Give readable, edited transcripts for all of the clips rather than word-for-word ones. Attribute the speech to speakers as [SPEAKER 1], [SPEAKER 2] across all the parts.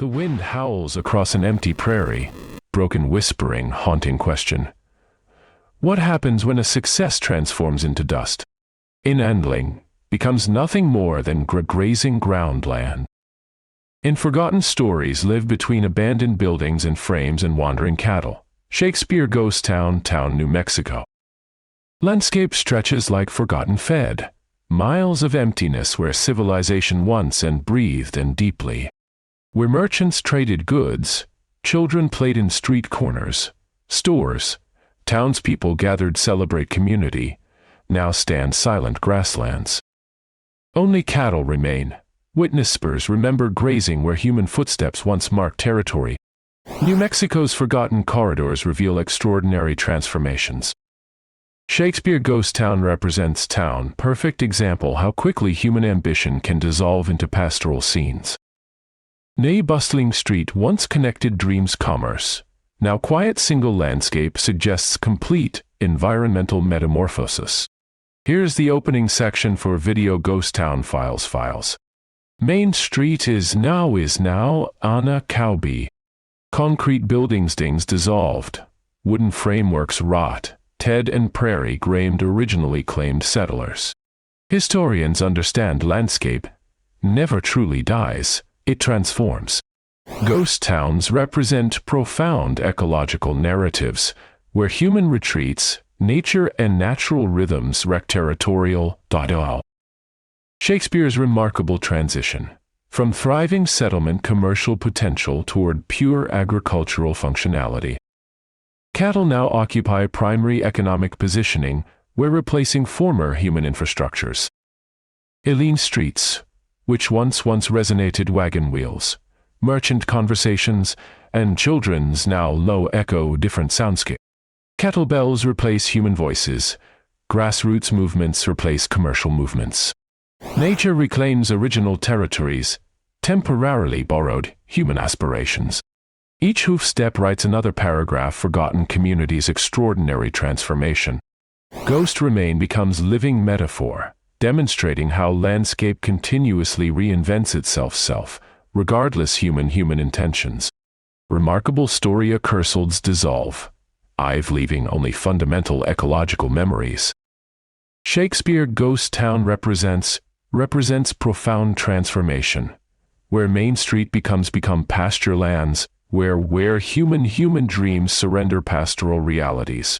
[SPEAKER 1] The wind howls across an empty prairie, broken whispering, haunting question. What happens when a success transforms into dust? Inandling becomes nothing more than grazing ground land. In forgotten stories live between abandoned buildings and frames and wandering cattle. Shakespeare Ghost Town, New Mexico. Landscape stretches like forgotten fed, miles of emptiness where civilization once and breathed and deeply. Where merchants traded goods, children played in street corners, stores, townspeople gathered celebrate community, now stand silent grasslands. Only cattle remain. Witnessers remember grazing where human footsteps once marked territory. New Mexico's forgotten corridors reveal extraordinary transformations. Shakespeare Ghost Town represents town, perfect example how quickly human ambition can dissolve into pastoral scenes. Nay bustling street once connected dreams commerce, now quiet single landscape suggests complete environmental metamorphosis. Here's the opening section for video Ghost Town files. Main Street is now Anna Cowby. Concrete buildings dissolved, wooden frameworks rot, Ted and Prairie gramed originally claimed settlers. Historians understand landscape never truly dies, it transforms. Ghost towns represent profound ecological narratives, where human retreats, nature and natural rhythms wreck territorial. Shakespeare's remarkable transition, from thriving settlement commercial potential toward pure agricultural functionality. Cattle now occupy primary economic positioning, where replacing former human infrastructures. Eileen streets, which once resonated wagon wheels, merchant conversations, and children's now low echo different soundscape. Cattle bells replace human voices, grassroots movements replace commercial movements. Nature reclaims original territories, temporarily borrowed human aspirations. Each hoof step writes another paragraph forgotten community's extraordinary transformation. Ghost Remain becomes living metaphor, demonstrating how landscape continuously reinvents itself, regardless human intentions. Remarkable story occurreds dissolve, I've leaving only fundamental ecological memories. Shakespeare Ghost Town represents profound transformation, where Main Street become pasture lands, where human dreams surrender pastoral realities.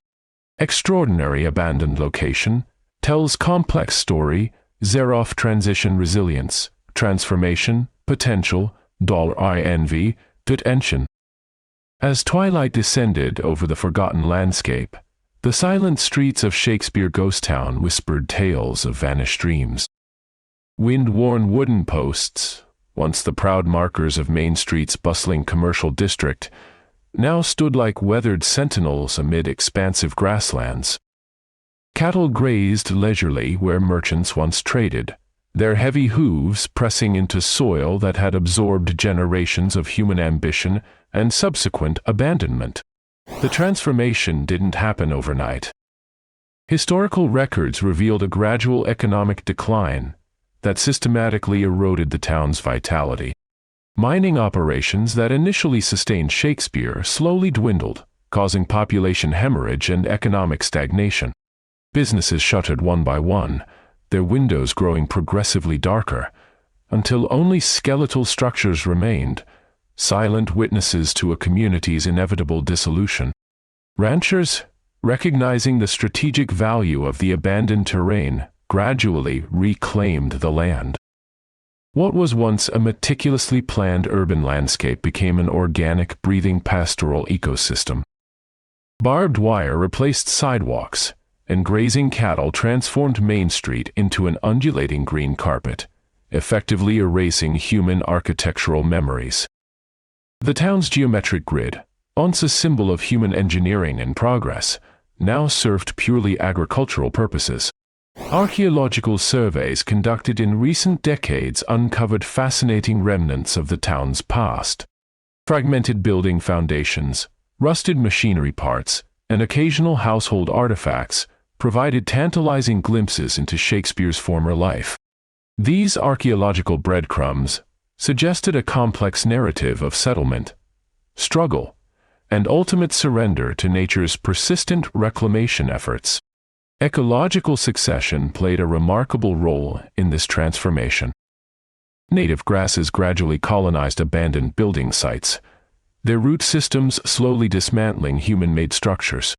[SPEAKER 1] Extraordinary abandoned location, tells complex story, Zeroff transition resilience, transformation, potential, $INV, detention. As twilight descended over the forgotten landscape, the silent streets of Shakespeare Ghost Town whispered tales of vanished dreams. Wind-worn wooden posts, once the proud markers of Main Street's bustling commercial district, now stood like weathered sentinels amid expansive grasslands. Cattle grazed leisurely where merchants once traded, their heavy hooves pressing into soil that had absorbed generations of human ambition and subsequent abandonment. The transformation didn't happen overnight. Historical records revealed a gradual economic decline that systematically eroded the town's vitality. Mining operations that initially sustained Shakespeare slowly dwindled, causing population hemorrhage and economic stagnation. Businesses shuttered one by one, their windows growing progressively darker, until only skeletal structures remained, silent witnesses to a community's inevitable dissolution. Ranchers, recognizing the strategic value of the abandoned terrain, gradually reclaimed the land. What was once a meticulously planned urban landscape became an organic, breathing pastoral ecosystem. Barbed wire replaced sidewalks, and grazing cattle transformed Main Street into an undulating green carpet, effectively erasing human architectural memories. The town's geometric grid, once a symbol of human engineering and progress, now served purely agricultural purposes. Archaeological surveys conducted in recent decades uncovered fascinating remnants of the town's past. Fragmented building foundations, rusted machinery parts, and occasional household artifacts provided tantalizing glimpses into Shakespeare's former life. These archaeological breadcrumbs suggested a complex narrative of settlement, struggle, and ultimate surrender to nature's persistent reclamation efforts. Ecological succession played a remarkable role in this transformation. Native grasses gradually colonized abandoned building sites, their root systems slowly dismantling human-made structures.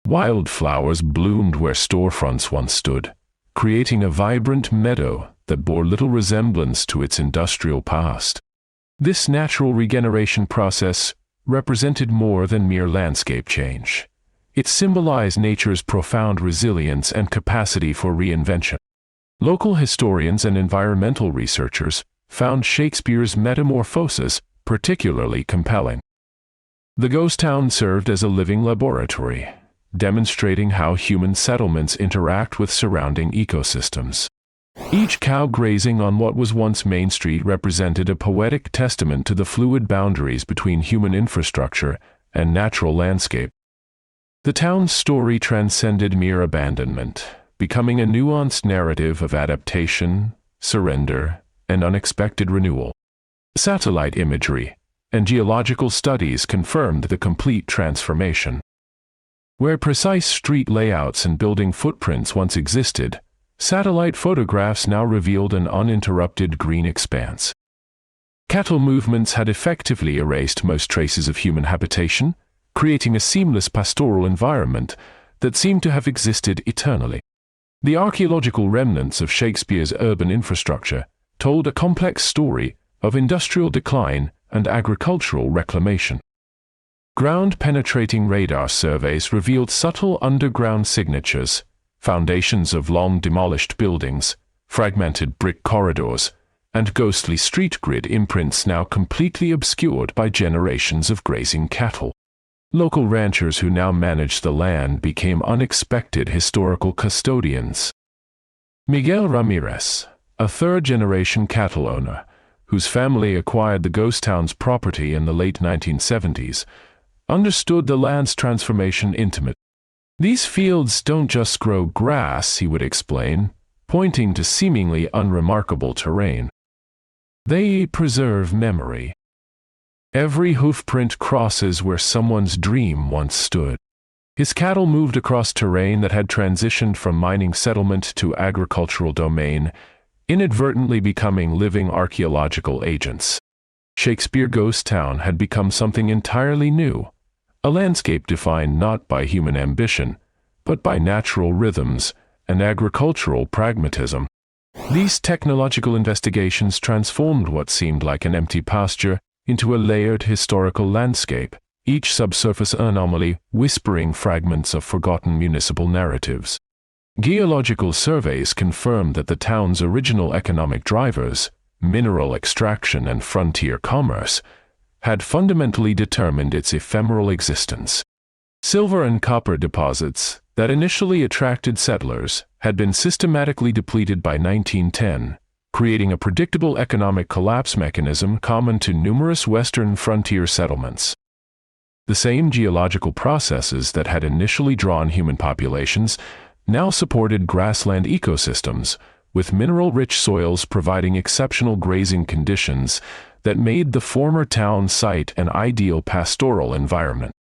[SPEAKER 1] Wildflowers bloomed where storefronts once stood, creating a vibrant meadow that bore little resemblance to its industrial past. This natural regeneration process represented more than mere landscape change. It symbolized nature's profound resilience and capacity for reinvention. Local historians and environmental researchers found Shakespeare's metamorphosis particularly compelling. The ghost town served as a living laboratory, demonstrating how human settlements interact with surrounding ecosystems. Each cow grazing on what was once Main Street represented a poetic testament to the fluid boundaries between human infrastructure and natural landscape. The town's story transcended mere abandonment, becoming a nuanced narrative of adaptation, surrender, and unexpected renewal. Satellite imagery and geological studies confirmed the complete transformation. Where precise street layouts and building footprints once existed, satellite photographs now revealed an uninterrupted green expanse. Cattle movements had effectively erased most traces of human habitation, creating a seamless pastoral environment that seemed to have existed eternally. The archaeological remnants of Shakespeare's urban infrastructure told a complex story of industrial decline and agricultural reclamation. Ground-penetrating radar surveys revealed subtle underground signatures, foundations of long-demolished buildings, fragmented brick corridors, and ghostly street grid imprints now completely obscured by generations of grazing cattle. Local ranchers who now managed the land became unexpected historical custodians. Miguel Ramirez, a third-generation cattle owner, whose family acquired the ghost town's property in the late 1970s, understood the land's transformation intimately. These fields don't just grow grass, he would explain, pointing to seemingly unremarkable terrain. They preserve memory. Every hoofprint crosses where someone's dream once stood. His cattle moved across terrain that had transitioned from mining settlement to agricultural domain, inadvertently becoming living archaeological agents. Shakespeare Ghost Town had become something entirely new, a landscape defined not by human ambition, but by natural rhythms and agricultural pragmatism. These technological investigations transformed what seemed like an empty pasture into a layered historical landscape, each subsurface anomaly whispering fragments of forgotten municipal narratives. Geological surveys confirmed that the town's original economic drivers, mineral extraction and frontier commerce, had fundamentally determined its ephemeral existence. Silver and copper deposits that initially attracted settlers had been systematically depleted by 1910, creating a predictable economic collapse mechanism common to numerous western frontier settlements. The same geological processes that had initially drawn human populations now supported grassland ecosystems, with mineral-rich soils providing exceptional grazing conditions that made the former town site an ideal pastoral environment.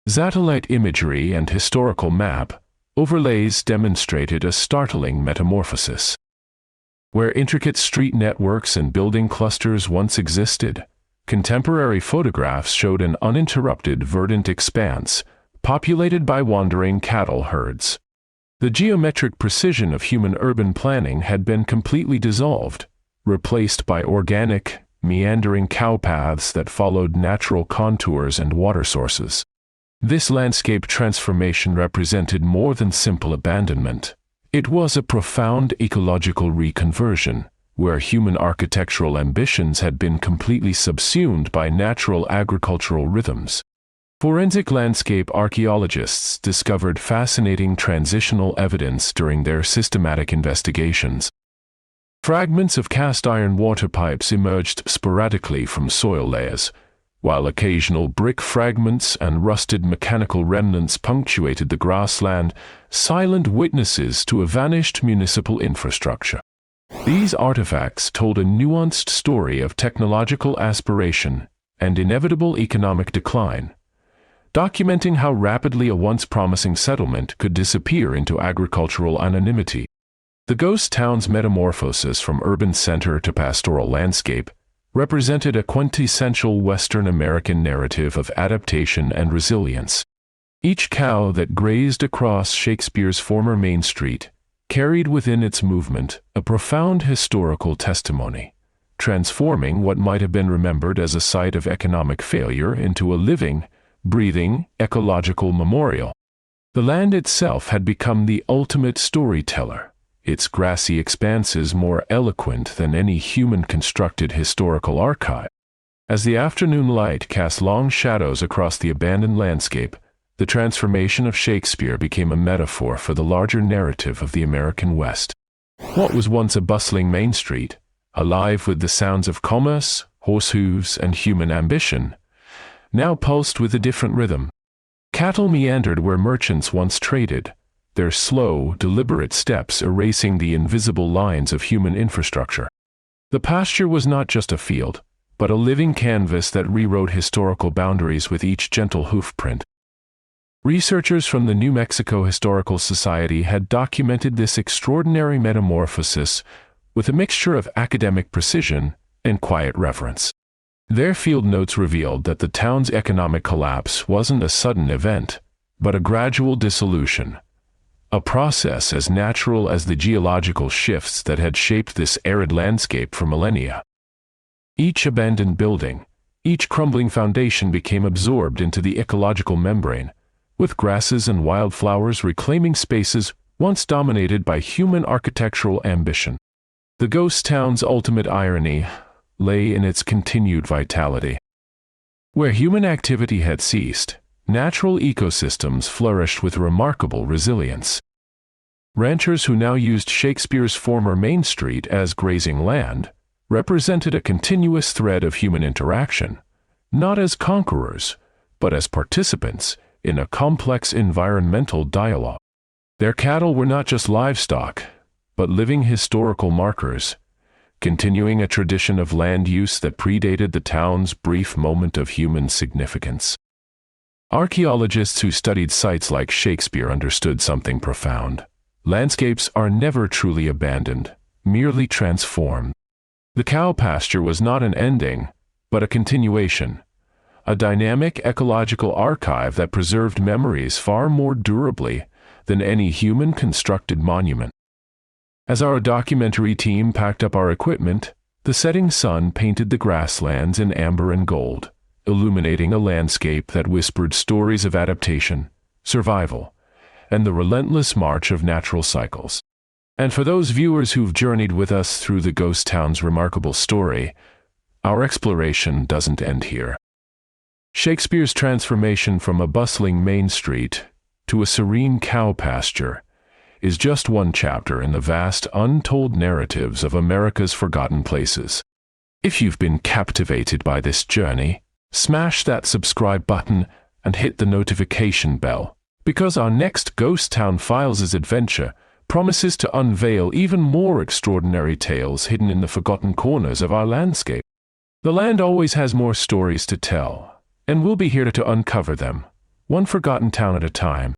[SPEAKER 1] Satellite imagery and historical map overlays demonstrated a startling metamorphosis. Where intricate street networks and building clusters once existed, contemporary photographs showed an uninterrupted verdant expanse, populated by wandering cattle herds. The geometric precision of human urban planning had been completely dissolved, replaced by organic, meandering cow paths that followed natural contours and water sources. This landscape transformation represented more than simple abandonment. It was a profound ecological reconversion, where human architectural ambitions had been completely subsumed by natural agricultural rhythms. Forensic landscape archaeologists discovered fascinating transitional evidence during their systematic investigations. Fragments of cast iron water pipes emerged sporadically from soil layers, while occasional brick fragments and rusted mechanical remnants punctuated the grassland, silent witnesses to a vanished municipal infrastructure. These artifacts told a nuanced story of technological aspiration and inevitable economic decline, documenting how rapidly a once promising settlement could disappear into agricultural anonymity. The ghost town's metamorphosis from urban center to pastoral landscape represented a quintessential Western American narrative of adaptation and resilience. Each cow that grazed across Shakespeare's former Main Street carried within its movement a profound historical testimony, transforming what might have been remembered as a site of economic failure into a living, breathing, ecological memorial. The land itself had become the ultimate storyteller, its grassy expanses more eloquent than any human-constructed historical archive. As the afternoon light cast long shadows across the abandoned landscape, the transformation of Shakespeare became a metaphor for the larger narrative of the American West. What was once a bustling Main Street, alive with the sounds of commerce, horse hooves, and human ambition, now pulsed with a different rhythm. Cattle meandered where merchants once traded, their slow, deliberate steps erasing the invisible lines of human infrastructure. The pasture was not just a field, but a living canvas that rewrote historical boundaries with each gentle hoofprint. Researchers from the New Mexico Historical Society had documented this extraordinary metamorphosis with a mixture of academic precision and quiet reverence. Their field notes revealed that the town's economic collapse wasn't a sudden event, but a gradual dissolution, a process as natural as the geological shifts that had shaped this arid landscape for millennia. Each abandoned building, each crumbling foundation became absorbed into the ecological membrane, with grasses and wildflowers reclaiming spaces once dominated by human architectural ambition. The ghost town's ultimate irony lay in its continued vitality. Where human activity had ceased, natural ecosystems flourished with remarkable resilience. Ranchers who now used Shakespeare's former Main Street as grazing land represented a continuous thread of human interaction, not as conquerors, but as participants in a complex environmental dialogue. Their cattle were not just livestock, but living historical markers, continuing a tradition of land use that predated the town's brief moment of human significance. Archaeologists who studied sites like Shakespeare understood something profound. Landscapes are never truly abandoned, merely transformed. The cow pasture was not an ending, but a continuation, a dynamic ecological archive that preserved memories far more durably than any human-constructed monument. As our documentary team packed up our equipment, the setting sun painted the grasslands in amber and gold, illuminating a landscape that whispered stories of adaptation, survival, and the relentless march of natural cycles. And for those viewers who've journeyed with us through the ghost town's remarkable story, our exploration doesn't end here. Shakespeare's transformation from a bustling Main Street to a serene cow pasture is just one chapter in the vast untold narratives of America's forgotten places. If you've been captivated by this journey, smash that subscribe button and hit the notification bell, because our next Ghost Town Files' adventure promises to unveil even more extraordinary tales hidden in the forgotten corners of our landscape. The land always has more stories to tell, and we'll be here to uncover them, one forgotten town at a time.